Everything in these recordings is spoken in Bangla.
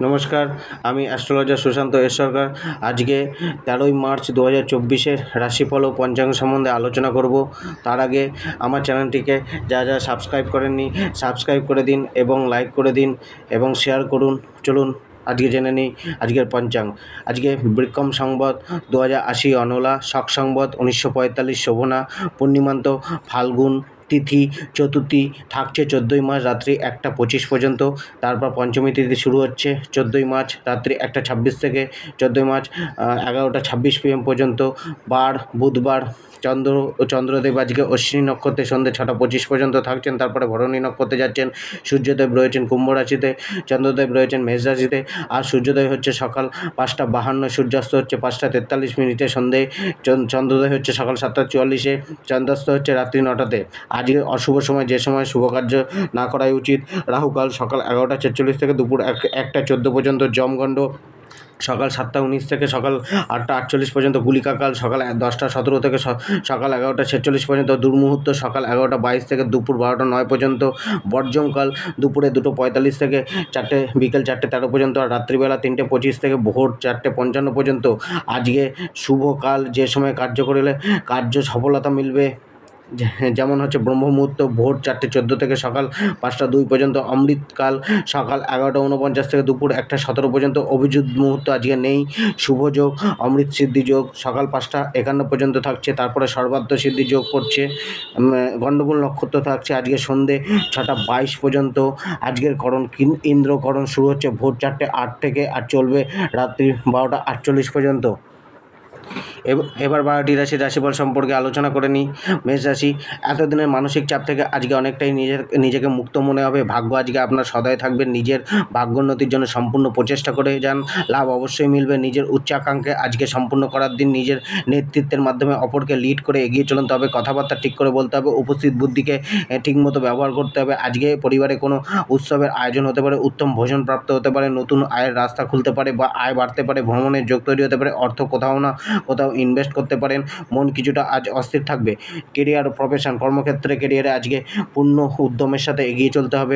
নমস্কার, আমি অ্যাস্ট্রোলজার সুশান্ত এস সরকার। আজকে 13ই মার্চ 2024-এর রাশিফল ও পঞ্চাঙ্গ সম্বন্ধে আলোচনা করব। তার আগে আমার চ্যানেলটিকে যারা সাবস্ক্রাইব করেননি সাবস্ক্রাইব করে দিন এবং লাইক করে দিন এবং শেয়ার করুন। চলুন আজকে জেনে নিই আজকের পঞ্চাঙ্গ। আজকে বৃক্কম সংবৎ 2080, অনলা শক সংবৎ 1945, শোভনা পূর্ণিমান্ত ফাল্গুন, তিথি চতুর্থী, থাকছে 14ই মার্চ রাত্রি 1টা 25 পর্যন্ত। তারপর পঞ্চমী তিথি শুরু হচ্ছে 14ই মার্চ রাত্রি 1টা 26 থেকে 14ই মার্চ 11টা 26 PM পর্যন্ত। বার বুধবার। চন্দ্রদেব আজকে অশ্বিনী নক্ষত্রে সন্ধ্যে 6টা 25 পর্যন্ত থাকছেন, তারপরে ভরণী নক্ষত্রে যাচ্ছেন। সূর্যদেব রয়েছেন কুম্ভ রাশিতে, চন্দ্রদেব রয়েছেন মেষ রাশিতে। আর সূর্যোদয় হচ্ছে সকাল 5টা 52, সূর্যাস্ত হচ্ছে 5টা 43 সন্ধে। চন্দ্রোদয় হচ্ছে সকাল 7টা 44, চন্দ্রাস্ত হচ্ছে রাত্রি 9টাতে। আজকে অশুভ সময়, যে সময় শুভ কার্য না করাই উচিত, রাহুকাল সকাল 11টা 46 থেকে দুপুর 1টা 14 পর্যন্ত। যমগণ্ড সকাল 7টা 19 থেকে সকাল 8টা 48 পর্যন্ত। গুলিকাকাল সকাল 10টা 17 থেকে সকাল 11টা 46 পর্যন্ত। দুর্মুহূর্ত সকাল 11টা 22 থেকে দুপুর 12টা 9 পর্যন্ত। বর্জমকাল দুপুরে 2টা 45 থেকে বিকেল 4টে 13 পর্যন্ত। আর রাত্রিবেলা 3টে 25 থেকে ভোর 4টে 55 পর্যন্ত। আজকে শুভ কাল, যে সময় কার্য করলে কার্য সফলতা মিলবে, যেমন হচ্ছে ব্রহ্ম মুহূর্ত ভোর 4টে 14 থেকে সকাল 5টা 2 পর্যন্ত। অমৃতকাল সকাল 11টা 49 থেকে দুপুর 1টা 17 পর্যন্ত। অভিজিৎ মুহূর্ত আজকে নেই। শুভ যোগ অমৃত সিদ্ধি যোগ সকাল 5টা 51 পর্যন্ত থাকছে, তারপরে সর্বার্থ সিদ্ধি যোগ পড়ছে। গণ্ডমূল নক্ষত্র থাকছে আজকে সন্ধে 6টা 22 পর্যন্ত। আজকের করণ ইন্দ্রকরণ শুরু হচ্ছে ভোর 4টে 8 থেকে আর চলবে রাত্রি 12টা 48 পর্যন্ত। এবার 12টি রাশির রাশিফল সম্পর্কে আলোচনা করে নিই। মেষ রাশি, এতদিনের মানসিক চাপ থেকে আজকে অনেকটাই নিজেকে মুক্ত মনে হবে। ভাগ্য আজকে আপনার সদয় থাকবে। নিজের ভাগ্যোন্নতির জন্য সম্পূর্ণ প্রচেষ্টা করে যান, লাভ অবশ্যই মিলবে। নিজের উচ্চাকাঙ্ক্ষা আজকে সম্পূর্ণ করার দিন। নিজের নেতৃত্বের মাধ্যমে অপরকে লিড করে এগিয়ে চলুন, তবে কথাবার্তা ঠিক করে বলতে হবে। উপস্থিত বুদ্ধিকে ঠিকমতো ব্যবহার করতে হবে। আজকে পরিবারে কোনো উৎসবের আয়োজন হতে পারে, উত্তম ভোজন প্রাপ্ত হতে পারে, নতুন আয়ের রাস্তা খুলতে পারে বা আয় বাড়তে পারে, ভ্রমণের যোগ তৈরি হতে পারে, অর্থ কোথাও না কোথাও ইনভেস্ট করতে পারেন। মন কিছুটা আজ অস্থির থাকবে। কেরিয়ার ও প্রফেশন, কর্মক্ষেত্রে কেরিয়ারে আজকে পূর্ণ উদ্যমের সাথে এগিয়ে চলতে হবে।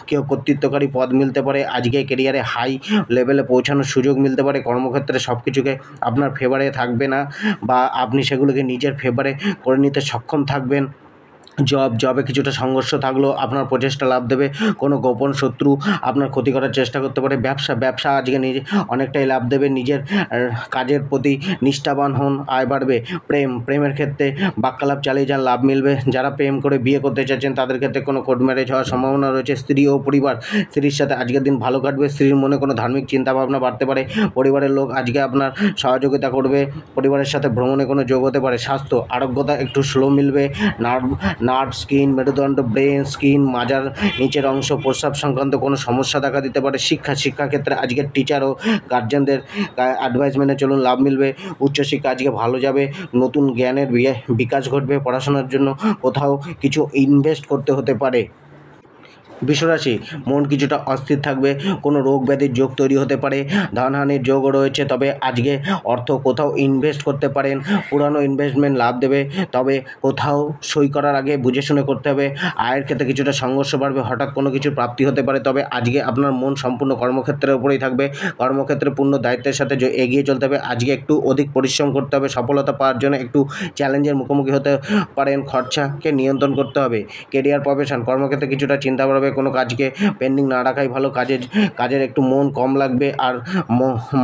কেউ কর্তৃত্বকারী পদ মিলতে পারে। আজকে কেরিয়ারে হাই লেভেলে পৌঁছানোর সুযোগ মিলতে পারে। কর্মক্ষেত্রে সব কিছুকে আপনার ফেভারে থাকবে না, বা আপনি সেগুলোকে নিজের ফেভারে করে নিতে সক্ষম থাকবেন। জবে কিছুটা সংঘর্ষ থাকলেও আপনার প্রচেষ্টা লাভ দেবে। কোনো গোপন শত্রু আপনার ক্ষতি করার চেষ্টা করতে পারে। ব্যবসা আজকে অনেকটাই লাভ দেবে। নিজের কাজের প্রতি নিষ্ঠাবান হন, আয় বাড়বে। প্রেমের ক্ষেত্রে বাক্যালাপ চালিয়ে যান, লাভ মিলবে। যারা প্রেম করে বিয়ে করতে চাচ্ছেন তাদের ক্ষেত্রে কোনো কোর্ট ম্যারেজ হওয়ার সম্ভাবনা রয়েছে। স্ত্রী ও পরিবার, স্ত্রীর সাথে আজকের দিন ভালো কাটবে। স্ত্রীর মনে কোনো ধার্মিক চিন্তাভাবনা বাড়তে পারে। পরিবারের লোক আজকে আপনার সহযোগিতা করবে। পরিবারের সাথে ভ্রমণে কোনো যোগ হতে পারে। স্বাস্থ্য, আরোগ্যতা একটু স্লো মিলবে। নার্ভ, স্কিন, মেরুদণ্ড, ব্রেন, স্কিন, মাজার নিচের অংশ, প্রস্রাব সংক্রান্ত কোনো সমস্যা দেখা দিতে পারে। শিক্ষাক্ষেত্রে আজকের টিচার ও গার্জেনদের অ্যাডভাইস মেনে চলুন, লাভ মিলবে। উচ্চশিক্ষা আজকে ভালো যাবে। নতুন জ্ঞানের বিকাশ ঘটবে। পড়াশোনার জন্য কোথাও কিছু ইনভেস্ট করতে হতে পারে। বৃষরাশি, মন কিছুটা অস্থির থাকবে। কোনো রোগ ব্যাধির যোগ তৈরি হতে পারে। ধনহানির যোগও রয়েছে, তবে আজকে অর্থ কোথাও ইনভেস্ট করতে পারেন। পুরানো ইনভেস্টমেন্ট লাভ দেবে, তবে কোথাও সই করার আগে বুঝে শুনে করতে হবে। আয়ের ক্ষেত্রে কিছুটা সংঘর্ষ বাড়বে। হঠাৎ কোনো কিছুর প্রাপ্তি হতে পারে, তবে আজকে আপনার মন সম্পূর্ণ কর্মক্ষেত্রের উপরেই থাকবে। কর্মক্ষেত্রে পূর্ণ দায়িত্বের সাথে এগিয়ে চলতে হবে। আজকে একটু অধিক পরিশ্রম করতে হবে। সফলতা পাওয়ার জন্য একটু চ্যালেঞ্জের মুখোমুখি হতে পারেন। খরচাকে নিয়ন্ত্রণ করতে হবে। কেরিয়ার প্রফেশন, কর্মক্ষেত্রে কিছুটা চিন্তা বাড়বে। কোনো কাজকে পেন্ডিং না রাখাই ভালো। কাজের একটু মন কম লাগবে, আর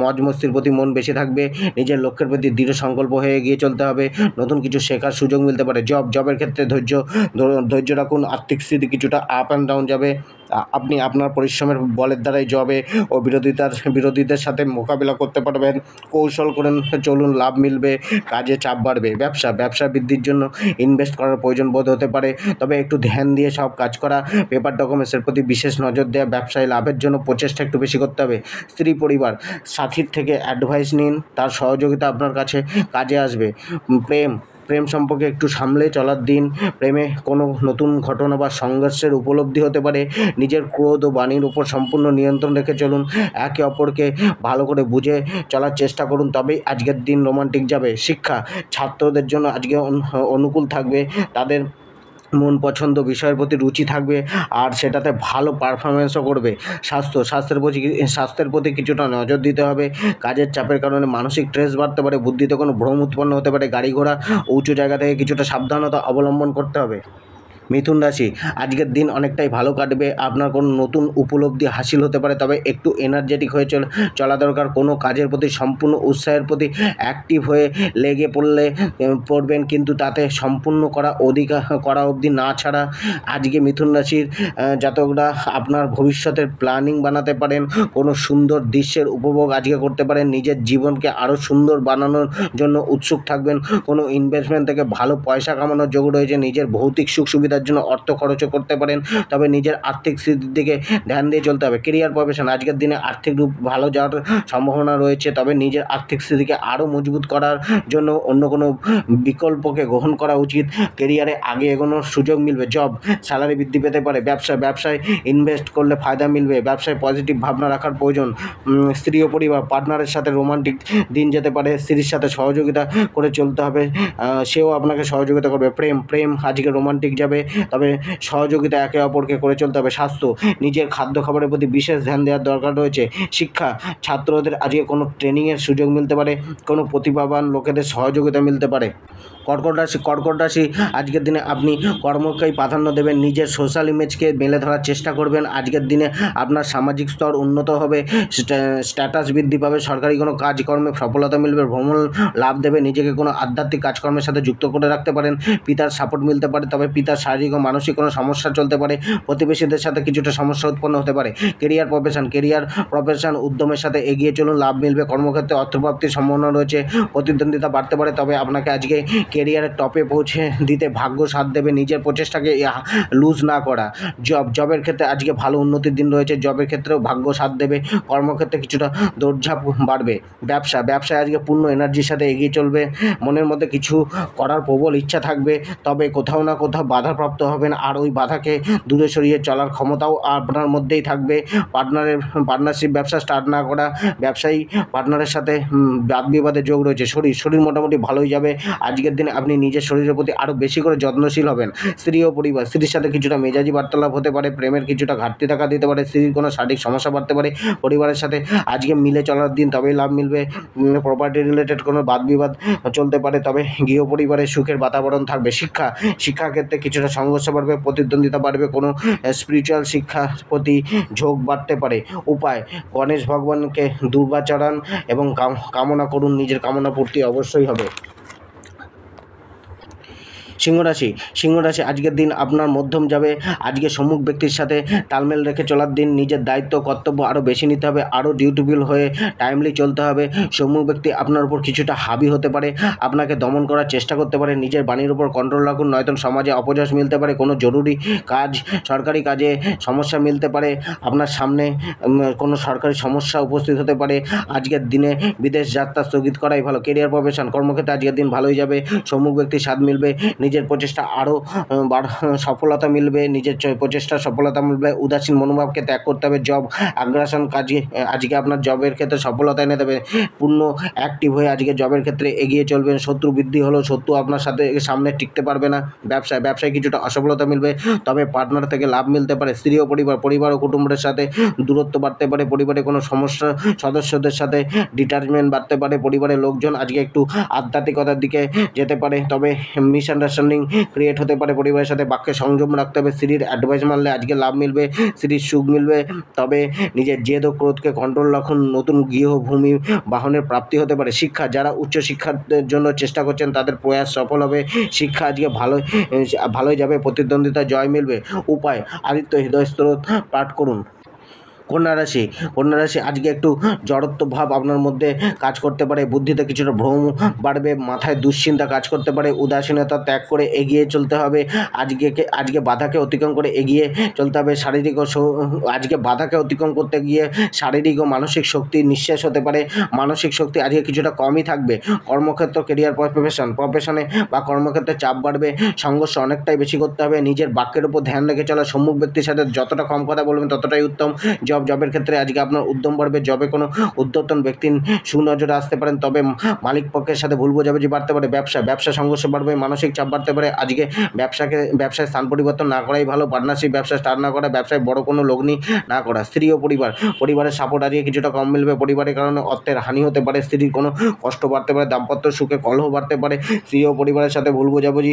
মজ মস্তির প্রতি মন বেশি থাকবে। নিজের লক্ষ্যের প্রতি দৃঢ় সংকল্প হয়ে এগিয়ে চলতে হবে। নতুন কিছু শেখার সুযোগ মিলতে পারে। জবের ক্ষেত্রে ধৈর্য রাখুন। আর্থিক স্থিতি কিছুটা আপ অ্যান্ড ডাউন যাবে। আপনি আপনার পরিশ্রমের বলের দ্বারাই জবে ও বিরোধীদের সাথে মোকাবিলা করতে পারবেন। কৌশল করেন চলুন, লাভ মিলবে। কাজে চাপ বাড়বে। ব্যবসা বৃদ্ধির জন্য ইনভেস্ট করার প্রয়োজন বোধ হতে পারে, তবে একটু ধ্যান দিয়ে সব কাজ করা। পেপার ডকুমেন্টসের প্রতি বিশেষ নজর দেওয়া। ব্যবসায় লাভের জন্য প্রচেষ্টা একটু বেশি করতে হবে। স্ত্রী পরিবার, সাথীর থেকে অ্যাডভাইস নিন, তার সহযোগিতা আপনার কাছে কাজে আসবে। প্রেম সম্পর্কে একটু সামলে চলার দিন। প্রেমে কোনো নতুন ঘটনা বা সংঘর্ষের উপলব্ধি হতে পারে। নিজের ক্রোধ ও বাণীর উপর সম্পূর্ণ নিয়ন্ত্রণ রেখে চলুন। একে অপরকে ভালো করে বুঝে চলার চেষ্টা করুন, তবেই আজকের দিন রোমান্টিক যাবে। শিক্ষা, ছাত্রদের জন্য আজকে অনুকূল থাকবে। তাদের মন পছন্দ বিষয়ের প্রতি রুচি থাকবে আর সেটাতে ভালো পারফরমেন্সও করবে। স্বাস্থ্যের প্রতি কিছুটা নজর দিতে হবে। কাজের চাপের কারণে মানসিক স্ট্রেস বাড়তে পারে, বুদ্ধিতে কোনো ভ্রম উৎপন্ন হতে পারে, গাড়ি ঘোড়া উঁচু জায়গা থেকে কিছুটা সাবধানতা অবলম্বন করতে হবে। মিথুন রাশি, আজকের দিন অনেকটাই ভালো কাটবে। আপনার কোনো নতুন উপলব্ধি হাসিল হতে পারে, তবে একটু এনার্জেটিক হয়ে চলা দরকার। কোনো কাজের প্রতি সম্পূর্ণ উৎসাহের প্রতি অ্যাক্টিভ হয়ে লেগে পড়বেন, কিন্তু তাতে সম্পূর্ণ করা অবধি না ছাড়া। আজকে মিথুন রাশির জাতকরা আপনার ভবিষ্যতের প্ল্যানিং বানাতে পারেন, কোনো সুন্দর দৃশ্যের উপভোগ আজকে করতে পারেন, নিজের জীবনকে আরও সুন্দর বানানোর জন্য উৎসুক থাকবেন। কোনো ইনভেস্টমেন্ট থেকে ভালো পয়সা কামানোর যোগ রয়েছে। নিজের ভৌতিক সুখ সুবিধার জন্য অর্থ খরচও করতে পারেন, তবে নিজের আর্থিক স্থিতির দিকে ধ্যান দিয়ে চলতে হবে। কেরিয়ার প্রফেশন, আজকের দিনে আর্থিক রূপ ভালো যাওয়ার সম্ভাবনা রয়েছে, তবে নিজের আর্থিক স্থিতিকে আরও মজবুত করার জন্য অন্য কোনো বিকল্পকে গ্রহণ করা উচিত। কেরিয়ারে আগে এগোনোর সুযোগ মিলবে। জব, স্যালারি বৃদ্ধি পেতে পারে। ব্যবসায় ইনভেস্ট করলে ফায়দা মিলবে। ব্যবসায় পজিটিভ ভাবনা রাখার প্রয়োজন। স্ত্রী ও পরিবার, পার্টনারের সাথে রোমান্টিক দিন যেতে পারে। স্ত্রীর সাথে সহযোগিতা করে চলতে হবে, সেও আপনাকে সহযোগিতা করবে। প্রেম আজকে রোমান্টিক যাবে, তবে সহযোগিতা একে অপরকে করে চলতে হবে। স্বাস্থ্য, নিজের খাদ্য খাবারের প্রতি বিশেষ ধ্যান দেওয়ার দরকার রয়েছে। শিক্ষা, ছাত্রদের আজকে কোনো ট্রেনিংয়ের সুযোগ মিলতে পারে, কোনো প্রতিভাবান লোকেদের সহযোগিতা মিলতে পারে। কর্কট রাশি, আজকের দিনে আপনি কর্মকেই প্রাধান্য দেবেন, নিজের সোশ্যাল ইমেজকে মেলে ধরার চেষ্টা করবেন। আজকের দিনে আপনার সামাজিক স্তর উন্নত হবে, স্ট্যাটাস বৃদ্ধি পাবে, সরকারি কোনো কাজকর্মে সফলতা মিলবে, ভ্রমণ লাভ দেবে। নিজেকে কোনো আধ্যাত্মিক কাজকর্মের সাথে যুক্ত করে রাখতে পারেন। পিতার সাপোর্ট মিলতে পারে, তবে পিতার শারীরিক ও মানসিক কোনো সমস্যা চলতে পারে। প্রতিবেশীদের সাথে কিছুটা সমস্যা উৎপন্ন হতে পারে। কেরিয়ার প্রফেশন উদ্যমের সাথে এগিয়ে চলুন, লাভ মিলবে। কর্মক্ষেত্রে অর্থপ্রাপ্তির সম্ভাবনা রয়েছে, প্রতিদ্বন্দ্বিতা বাড়তে পারে, তবে আপনাকে আজকে কেরিয়ারের টপে পৌঁছে দিতে ভাগ্য সাথ দেবে। নিজের প্রচেষ্টাকে লুজ না করা। জবের ক্ষেত্রে আজকে ভালো উন্নতির দিন রয়েছে, জবের ক্ষেত্রেও ভাগ্য সাথ দেবে। কর্মক্ষেত্রে কিছুটা দৌড়ঝাঁপ বাড়বে। ব্যবসায় আজকে পূর্ণ এনার্জির সাথে এগিয়ে চলবে। মনের মধ্যে কিছু করার প্রবল ইচ্ছা থাকবে, তবে কোথাও না কোথাও বাধাপ্রাপ্ত হবেন, আর ওই বাধাকে দূরে সরিয়ে চলার ক্ষমতাও আপনার মধ্যেই থাকবে। পার্টনারশিপ ব্যবসা স্টার্ট না করা, ব্যবসায়ী পার্টনারের সাথে বাদ বিবাদের যোগ রয়েছে। শরীর মোটামুটি ভালোই যাবে। আজকের দিনে আপনি নিজের শরীরের প্রতি আরও বেশি করে যত্নশীল হবেন। স্ত্রী ও পরিবার, স্ত্রীর সাথে কিছুটা মেজাজি বার্তালাপ হতে পারে, প্রেমের কিছুটা ঘাটতি দেখা দিতে পারে, স্ত্রীর কোনো শারীরিক সমস্যা বাড়তে পারে। পরিবারের সাথে আজকে মিলে চলার দিন, তবেই লাভ মিলবে। প্রপার্টি রিলেটেড কোনো বাদ বিবাদ চলতে পারে, তবে গৃহ পরিবারের সুখের বাতাবরণ থাকবে। শিক্ষাক্ষেত্রে কিছুটা সংঘর্ষ বাড়বে, প্রতিদ্বন্দ্বিতা বাড়বে, কোনো স্পিরিচুয়াল শিক্ষার প্রতি ঝোঁক বাড়তে পারে। উপায়, গণেশ ভগবানকে দুর্বা চড়ান এবং কামনা করুন, নিজের কামনা পূর্তি অবশ্যই হবে। সিংহ রাশি, আজকের দিন আপনার মধ্যম যাবে। আজকে সম্মুখ ব্যক্তির সাথে তালমেল রেখে চলার দিন। নিজের দায়িত্ব কর্তব্য আরও বেশি নিতে হবে, আরও ডিউটিফুল হয়ে টাইমলি চলতে হবে। সম্মুখ ব্যক্তি আপনার উপর কিছুটা হাবি হতে পারে, আপনাকে দমন করার চেষ্টা করতে পারে। নিজের বাণীর উপর কন্ট্রোল রাখুন, নয়তো সমাজে অপযশ মিলতে পারে। কোনো জরুরি কাজ, সরকারি কাজে সমস্যা মিলতে পারে, আপনার সামনে কোনো সরকারি সমস্যা উপস্থিত হতে পারে। আজকের দিনে বিদেশ যাত্রা স্থগিত করাই ভালো। কেরিয়ার প্রফেশন, কর্মক্ষেত্রে আজকের দিন ভালোই যাবে। সম্মুখ ব্যক্তির স্বাদ মিলবে, নিজের প্রচেষ্টা আরও সফলতা মিলবে। উদাসীন মনোভাবকে ত্যাগ করতে হবে। জব আগ্রাসন কাজে আজকে আপনার জবের ক্ষেত্রে সফলতা এনে দেবে। পূর্ণ অ্যাক্টিভ হয়ে আজকে জবের ক্ষেত্রে এগিয়ে চলবেন। শত্রু বৃদ্ধি হলেও শত্রু আপনার সামনে টিকতে পারবে না। ব্যবসায় কিছুটা অসফলতা মিলবে, তবে পার্টনার থেকে লাভ মিলতে পারে। স্ত্রী ও পরিবার ও কুটুম্বের সাথে দূরত্ব বাড়তে পারে। পরিবারে কোনো সমস্যা, সদস্যদের সাথে ডিটাচমেন্ট বাড়তে পারে। পরিবারের লোকজন আজকে একটু আধ্যাত্মিকতার দিকে যেতে পারে, তবে মিসআন্ডারস্ট্যান্ডিং ক্রিয়েট হতে পারে। পরিবারের সাথে বাক্যে সংযম রাখতে হবে। স্ত্রীর অ্যাডভাইস মানলে আজকে লাভ মিলবে, স্ত্রীর সুখ মিলবে, তবে নিজের জেদ ও ক্রোধকে কন্ট্রোল রাখুন। নতুন গৃহভূমি বাহনের প্রাপ্তি হতে পারে। শিক্ষা, যারা উচ্চশিক্ষার জন্য চেষ্টা করছেন তাদের প্রয়াস সফল হবে। শিক্ষা আজকে ভালোই যাবে, প্রতিদ্বন্দ্বিতায় জয় মিলবে। উপায়, আদিত্য হৃদয় স্তোত্র পাঠ করুন। কন্যা রাশি, আজকে একটু জড়ত্ব ভাব আপনার মধ্যে কাজ করতে পারে। বুদ্ধিতে কিছুটা ভ্রম বাড়বে, মাথায় দুশ্চিন্তা কাজ করতে পারে। উদাসীনতা ত্যাগ করে এগিয়ে চলতে হবে। আজকে বাধাকে অতিক্রম করে এগিয়ে চলতে হবে। আজকে বাধাকে অতিক্রম করতে গিয়ে শারীরিক ও মানসিক শক্তি নিঃশেষ হতে পারে। মানসিক শক্তি আজকে কিছুটা কমই থাকবে। কর্মক্ষেত্র, কেরিয়ার প্রফেশনে বা কর্মক্ষেত্রে চাপ বাড়বে। সংঘর্ষ অনেকটাই বেশি করতে হবে। নিজের বাক্যের উপর ধ্যান রেখে চলা। সম্মুখ ব্যক্তির সাথে যতটা কম কথা বলবেন ততটাই উত্তম। জবের ক্ষেত্রে আজকে আপনার উদ্যম বাড়বে, জবে কোনো উদ্যতন ব্যক্তি সুনজরে আসতে পারেন, তবে মালিক পক্ষের সাথে ভুল বোঝাবুঝি বাড়তে পারে। ব্যবসা সংঘর্ষ বাড়বে, মানসিক চাপ বাড়তে পারে। আজকে ব্যবসায় স্থান পরিবর্তন না করাই ভালো, পার্টনারশিপ ব্যবসা স্টার্ট না করা, ব্যবসায় বড় কোনো লগ্নি না করা। স্ত্রী ও পরিবারের সাপোর্ট আজকে কিছুটা কম মিলবে, পরিবারের কারণে অর্থের হানি হতে পারে, স্ত্রীর কোনো কষ্ট বাড়তে পারে, দাম্পত্য সুখে কলহ বাড়তে পারে, স্ত্রী ও পরিবারের সাথে ভুল বোঝাবুঝি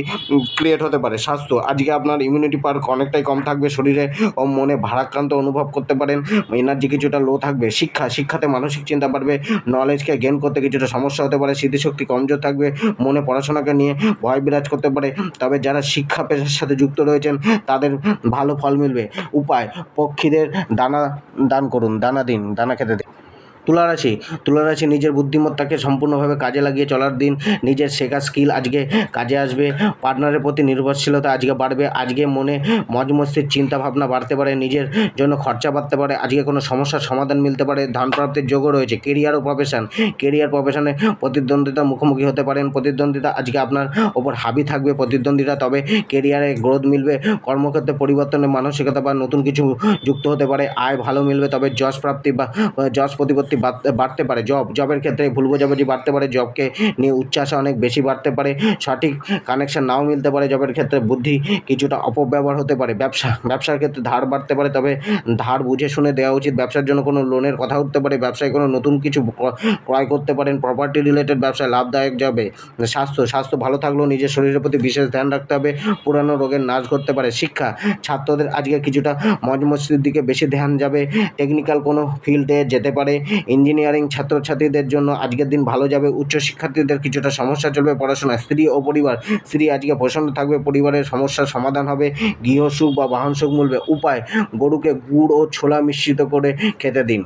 ক্রিয়েট হতে পারে। স্বাস্থ্য আজকে আপনার ইমিউনিটি পাওয়ার অনেকটাই কম থাকবে, শরীরে ও মনে ভারাক্রান্ত অনুভব করতে পারেন, এনার্জি কিছুটা লো থাকবে। শিক্ষাতে মানসিক চিন্তা বাড়বে, নলেজকে গেইন করতে কিছুটা সমস্যা হতে পারে, স্মৃতিশক্তি কমজোর থাকবে, মনে পড়াশোনাকে নিয়ে ভয় বিরাজ করতে পারে। তবে যারা শিক্ষা পেশার সাথে যুক্ত রয়েছেন তাদের ভালো ফল মিলবে। উপায়, পক্ষীদের দানা দান করুন, দানা খেতে দিন। তুলারাশি নিজের বুদ্ধিমত্তাকে সম্পূর্ণভাবে কাজে লাগিয়ে চলার দিন। নিজের শেখা স্কিল আজকে কাজে আসবে, পার্টনারের প্রতি নির্ভরশীলতা আজকে বাড়বে, আজকে মনে মজমস্তির চিন্তাভাবনা বাড়তে পারে, নিজের জন্য খরচা বাড়তে পারে, আজকে কোনো সমস্যার সমাধান মিলতে পারে, ধান প্রাপ্তির যোগও রয়েছে। কেরিয়ার প্রফেশনে প্রতিদ্বন্দ্বিতা মুখোমুখি হতে পারেন, প্রতিদ্বন্দ্বিতা আজকে আপনার ওপর হাবি থাকবে প্রতিদ্বন্দ্বিতা, তবে কেরিয়ারে গ্রোথ মিলবে, কর্মক্ষেত্রে পরিবর্তনের মানসিকতা বা নতুন কিছু যুক্ত হতে পারে, আয় ভালো মিলবে, তবে যশ প্রতিপত্তি বাড়তে পারে। জবের ক্ষেত্রে ভুল বোঝাবুঝি বাড়তে পারে, জবকে নিয়ে উচ্চাশা অনেক বেশি বাড়তে পারে, সঠিক কানেকশন নাও মিলতে পারে, জবের ক্ষেত্রে বুদ্ধি কিছুটা অপব্যবহার হতে পারে। ব্যবসার ক্ষেত্রে ধার বাড়তে পারে, তবে ধার বুঝে শুনে দেওয়া উচিত, ব্যবসার জন্য কোনো লোনের কথা উঠতে পারে, ব্যবসায় কোনো নতুন কিছু ক্রয় করতে পারেন, প্রপার্টি রিলেটেড ব্যবসায় লাভদায়ক যাবে। স্বাস্থ্য ভালো থাকলেও নিজের শরীরের প্রতি বিশেষ ধ্যান রাখতে হবে, পুরানো রোগের নাশ করতে পারে। ছাত্রদের আজকে কিছুটা মজমস্তির দিকে বেশি ধ্যান যাবে, টেকনিক্যাল কোনো ফিল্ডে যেতে পারে, ইঞ্জিনিয়ারিং ছাত্রছাত্রীদের জন্য আজকের দিন ভালো যাবে, উচ্চশিক্ষার্থীদের কিছুটা সমস্যা চলবে পড়াশোনায়। স্ত্রী আজকে প্রসন্ন থাকবে, পরিবারের সমস্যার সমাধান হবে, গৃহসুখ বা বাহন সুখ মিলবে। উপায়, গরুকে গুড় ও ছোলা মিশ্রিত করে খেতে দিন।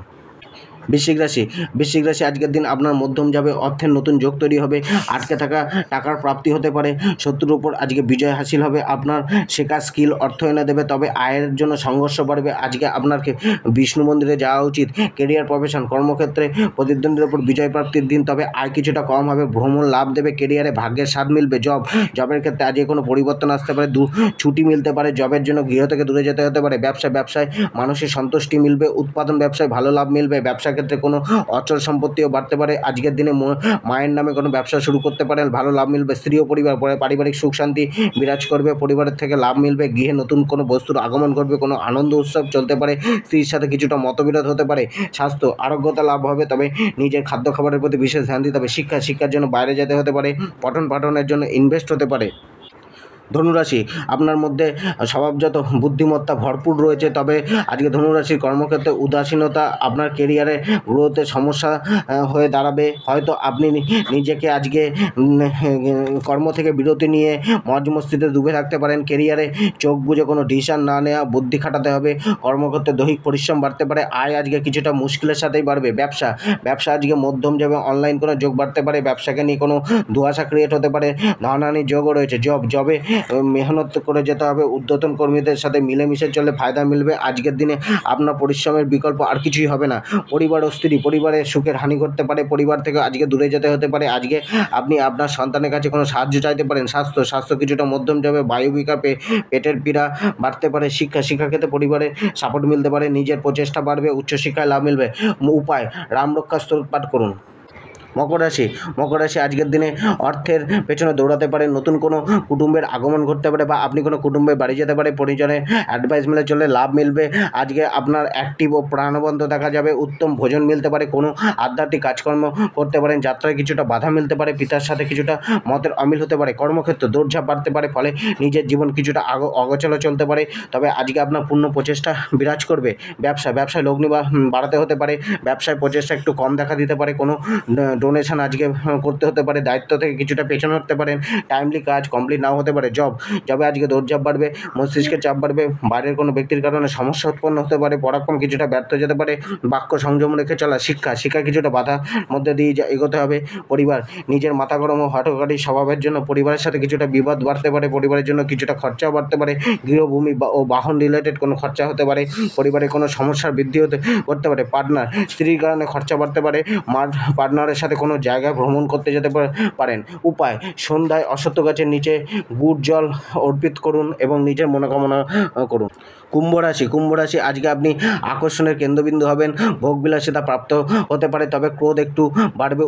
বৃশ্চিক রাশি আজকের দিন আপনার মধ্যম যাবে, অর্থের নতুন যোগ তৈরি হবে, আটকে থাকা টাকার প্রাপ্তি হতে পারে, শত্রুর উপর আজকে বিজয় হাসিল হবে, আপনার শেখা স্কিল অর্থ এনে দেবে, তবে আয়ের জন্য সংঘর্ষ বাড়বে। আজকে আপনার বিষ্ণু মন্দিরে যাওয়া উচিত। প্রফেশন কর্মক্ষেত্রে প্রতিদ্বন্দ্বীর উপর বিজয় প্রাপ্তির দিন, তবে আয় কিছুটা কম হবে, ভ্রমণ লাভ দেবে, কেরিয়ারে ভাগ্যের স্বাদ মিলবে। জবের ক্ষেত্রে আজকে কোনো পরিবর্তন আসতে পারে, ছুটি মিলতে পারে, জবের জন্য গৃহ থেকে দূরে যেতে হতে পারে। ব্যবসায় মানসিক সন্তুষ্টি মিলবে, উৎপাদন ব্যবসায় ভালো লাভ মিলবে, ব্যবসা ক্ষেত্রে কোনো অচল সম্পত্তিও বাড়তে পারে। আজকের দিনে মায়ের নামে কোনো ব্যবসা শুরু করতে পারেন, ভালো লাভ মিলবে। স্ত্রী ও পরিবার পারিবারিক সুখ শান্তি বিরাজ করবে, পরিবারের থেকে লাভ মিলবে, গৃহে নতুন কোনো বস্তুর আগমন করবে, কোনো আনন্দ উৎসব চলতে পারে, স্ত্রীর সাথে কিছুটা মতবিরোধ হতে পারে। স্বাস্থ্য আরোগ্যতা লাভ হবে, তবে নিজের খাদ্য খাবারের প্রতি বিশেষ ধ্যান দিতে হবে। শিক্ষার জন্য বাইরে যেতে হতে পারে, পঠনের জন্য ইনভেস্ট হতে পারে। ধনুরাশি আপনার মধ্যে স্বভাবজাত বুদ্ধিমত্তা ভরপুর রয়েছে, তবে আজকে ধনুরাশির কর্মক্ষেত্রে উদাসীনতা আপনার কেরিয়ারে গ্রোথে সমস্যা হয়ে দাঁড়াবে। হয়তো আপনি নিজেকে আজকে কর্ম থেকে বিরতি নিয়ে মজমস্তিতে ডুবে থাকতে পারেন, কেরিয়ারে চোখ বুঝে কোনো ডিসিশন না নেওয়া, বুদ্ধি খাটাতে হবে, কর্মক্ষেত্রে দৈহিক পরিশ্রম বাড়তে পারে, আয় আজকে কিছুটা মুশকিলের সাথেই বাড়বে। ব্যবসা আজকে মধ্যম যাবে, অনলাইন কোনো যোগ বাড়তে পারে, ব্যবসাকে নিয়ে কোনো ধোঁয়াশা ক্রিয়েট হতে পারে, ধনহানির যোগও রয়েছে। জবে মেহনত করে যেতে হবে, ঊর্ধ্বতন কর্মীদের সাথে মিলেমিশে চলে ফায়দা মিলবে। আজকের দিনে আপনার পরিশ্রমের বিকল্প আর কিছুই হবে না। পরিবার ও স্ত্রী পরিবারের সুখের হানি ঘটতে পারে, পরিবার থেকে আজকে দূরে যেতে হতে পারে, আজকে আপনি আপনার সন্তানের কাছে কোনো সাহায্য চাইতে পারেন। স্বাস্থ্য কিছুটা মধ্যম যাবে, বায়ু বিকার, পেটের পীড়া বাড়তে পারে। শিক্ষাক্ষেত্রে পরিবারের সাপোর্ট মিলতে পারে, নিজের প্রচেষ্টা বাড়বে, উচ্চশিক্ষায় লাভ মিলবে। উপায়, রাম রক্ষা স্তোত্র পাঠ করুন। মকর রাশি আজকের দিনে অর্থের পেছনে দৌড়াতে পারে, নতুন কোনো কুটুম্বের আগমন ঘটতে পারে, বা আপনি কোনো কুটুম্বের বাড়ি যেতে পারে, পরিজনের অ্যাডভাইস মেলে চলে লাভ মিলবে। আজকে আপনার অ্যাক্টিভ ও প্রাণবন্ত দেখা যাবে, উত্তম ভোজন মিলতে পারে, কোনো আধ্যাত্মিক কাজকর্ম করতে পারেন, যাত্রায় কিছুটা বাধা মিলতে পারে, পিতার সাথে কিছুটা মতের অমিল হতে পারে, কর্মক্ষেত্রে দৌড়ঝাঁপ বাড়তে পারে, ফলে নিজের জীবন কিছুটা অগোছালো চলতে পারে, তবে আজকে আপনার পূর্ণ প্রচেষ্টা বিরাজ করবে। ব্যবসায় লগ্নি বাড়াতে হতে পারে, ব্যবসায় প্রচেষ্টা একটু কম দেখা দিতে পারে, কোনো ডোনেশন আজকে করতে হতে পারে, দায়িত্ব থেকে কিছুটা পেছনে হতে পারেন, টাইমলি কাজ কমপ্লিট নাও হতে পারে। জবে আজকে দৌড়ঝাঁপ বাড়বে, মস্তিষ্কের চাপ বাড়বে, বাইরের কোনো ব্যক্তির কারণে সমস্যা উৎপন্ন হতে পারে, পরাক্রম কিছুটা ব্যর্থ যেতে পারে, বাক্য সংযম রেখে চলা। শিক্ষা কিছুটা বাধার মধ্যে দিয়ে এগোতে হবে। পরিবার নিজের মাথা গরম ও হঠকারী স্বভাবের জন্য পরিবারের সাথে কিছুটা বিবাদ বাড়তে পারে, পরিবারের জন্য কিছুটা খরচাও বাড়তে পারে, গৃহভূমি ও বাহন রিলেটেড কোনো খরচা হতে পারে, পরিবারে কোনো সমস্যার বৃদ্ধি করতে পারে। পার্টনার স্ত্রীর কারণে খরচা বাড়তে পারে, পার্টনারের সাথে সাথে কোনো জায়গায় ভ্রমণ করতে যেতে পারেন। উপায়: সন্ধ্যায় অশ্বত্থ গাছের নিচে গুড় জল অর্পিত করুন এবং নিজের মনোকামনা করুন। কুম্ভ রাশি আজকে আপনি আকর্ষণের কেন্দ্রবিন্দু হবেন। ভোগবিলাসিতা প্রাপ্ত হতে পারে, তবে ক্রোধ একটু বাড়বে।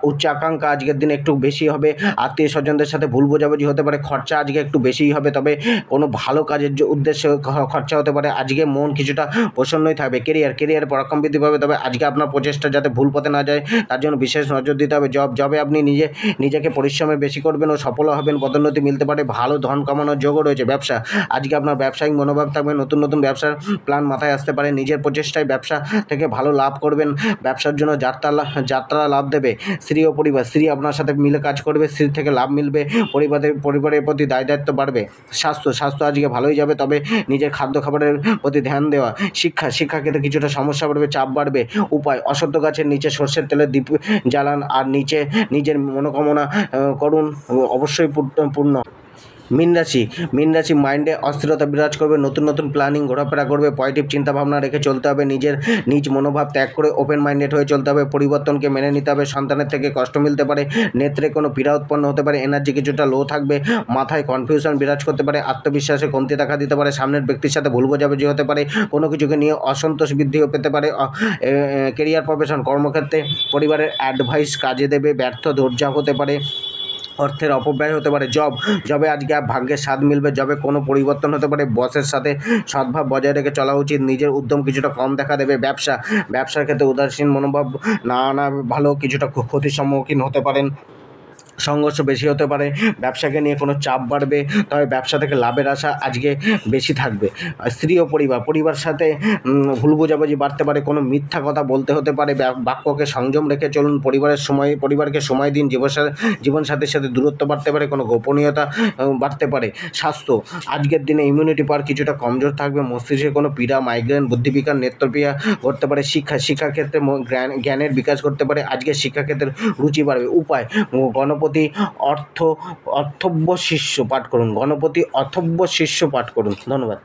উচ্চ আকাঙ্ক্ষা আজকের দিনে একটু বেশি হবে। আত্মীয় স্বজনদের সাথে ভুল বোঝাবুঝি হতে পারে। খরচা আজকে একটু বেশিই হবে, তবে কোনো ভালো কাজের উদ্দেশ্যে খরচা হতে পারে। আজকে মন কিছুটা প্রসন্নই থাকবে। কেরিয়ারে পরাক্রম বৃদ্ধি পাবে, তবে আজকে আপনার প্রচেষ্টা যাতে ভুল পথে না যায় তার জন্য বিশেষ নজর দিতে হবে। জবে আপনি নিজেকে পরিশ্রমে বেশি করবেন ও সফল হবেন। পদোন্নতি মিলতে পারে, ভালো ধন কামানোর যোগও রয়েছে। ব্যবসা আজকে আপনার ব্যবসায়িক মনোভাব থাকবে। নতুন ব্যবসার প্ল্যান মাথায় আসতে পারে। নিজের প্রচেষ্টায় ব্যবসা থেকে ভালো লাভ করবেন। ব্যবসার জন্য যাত্রা লাভ দেবে। স্ত্রী ও পরিবার, স্ত্রী আপনার সাথে মিলে কাজ করবে, স্ত্রী থেকে লাভ মিলবে। পরিবারের প্রতি দায়িত্ব বাড়বে। স্বাস্থ্য আজকে ভালোই যাবে, তবে নিজের খাবারের প্রতি ধ্যান দেওয়া। শিক্ষাক্ষেত্রে কিছুটা সমস্যা বাড়বে, চাপ বাড়বে। উপায়: অশ্বত্থ গাছের নিচে সর্ষের তেলের দীপ জ্বালান আর নিজের মনোকামনা করুন, অবশ্যই পূর্ণ। মীন রাশি মাইন্ডে অস্থিরতা বিরাজ করবে। নতুন প্ল্যানিং ঘোরাফেরা করবে। পজিটিভ চিন্তাভাবনা রেখে চলতে হবে। নিজ মনোভাব ত্যাগ করে ওপেন মাইন্ডেড হয়ে চলতে হবে। পরিবর্তনকে মেনে নিতে হবে। সন্তানের থেকে কষ্ট মিলতে পারে। নেত্রে কোনো পীড়া উৎপন্ন হতে পারে। এনার্জি কিছুটা লো থাকবে। মাথায় কনফিউশন বিরাজ করতে পারে। আত্মবিশ্বাসে কমতি দেখা দিতে পারে। সামনের ব্যক্তির সাথে ভুল বোঝাবুঝি হতে পারে। কোনো কিছুকে নিয়ে অসন্তোষ বৃদ্ধিও পেতে পারে। কেরিয়ার প্রফেশন, কর্মক্ষেত্রে পরিবারের অ্যাডভাইস কাজে দেবে। ব্যর্থ ধৈর্য হতে পারে। অর্থের অপব্যয় হতে পারে। জবে আজকে ভাগ্যের স্বাদ মিলবে। জবে কোনো পরিবর্তন হতে পারে। বসের সাথে সদ্ভাব বজায় রেখে চলা উচিত। নিজের উদ্যম কিছুটা কম দেখা দেবে। ব্যবসার ক্ষেত্রে উদাসীন মনোভাব না আনা ভালো। কিছুটা ক্ষতির সম্মুখীন হতে পারেন। সংঘর্ষ বেশি হতে পারে। ব্যবসাকে নিয়ে কোনো চাপ বাড়বে, তবে ব্যবসা থেকে লাভের আশা আজকে বেশি থাকবে। স্ত্রী ও পরিবার সাথে ভুল বোঝাবুঝি বাড়তে পারে। কোনো মিথ্যা কথা বলতে হতে পারে। বাক্যকে সংযম রেখে চলুন। পরিবারকে সময় দিন। জীবনসাথীর সাথে দূরত্ব বাড়তে পারে। কোনো গোপনীয়তা বাড়তে পারে। স্বাস্থ্য আজকের দিনে ইমিউনিটি পাওয়ার কিছুটা কমজোর থাকবে। মস্তিষ্কে কোনো পীড়া, মাইগ্রেন, বুদ্ধিবিকার, নেত্রপ্রিয়া ঘটতে পারে। শিক্ষাক্ষেত্রে জ্ঞানের বিকাশ করতে পারে। আজকে শিক্ষাক্ষেত্রে রুচি বাড়বে। উপায়: গণপতি অর্থব্য শীর্ষ পাঠ করুন। ধন্যবাদ।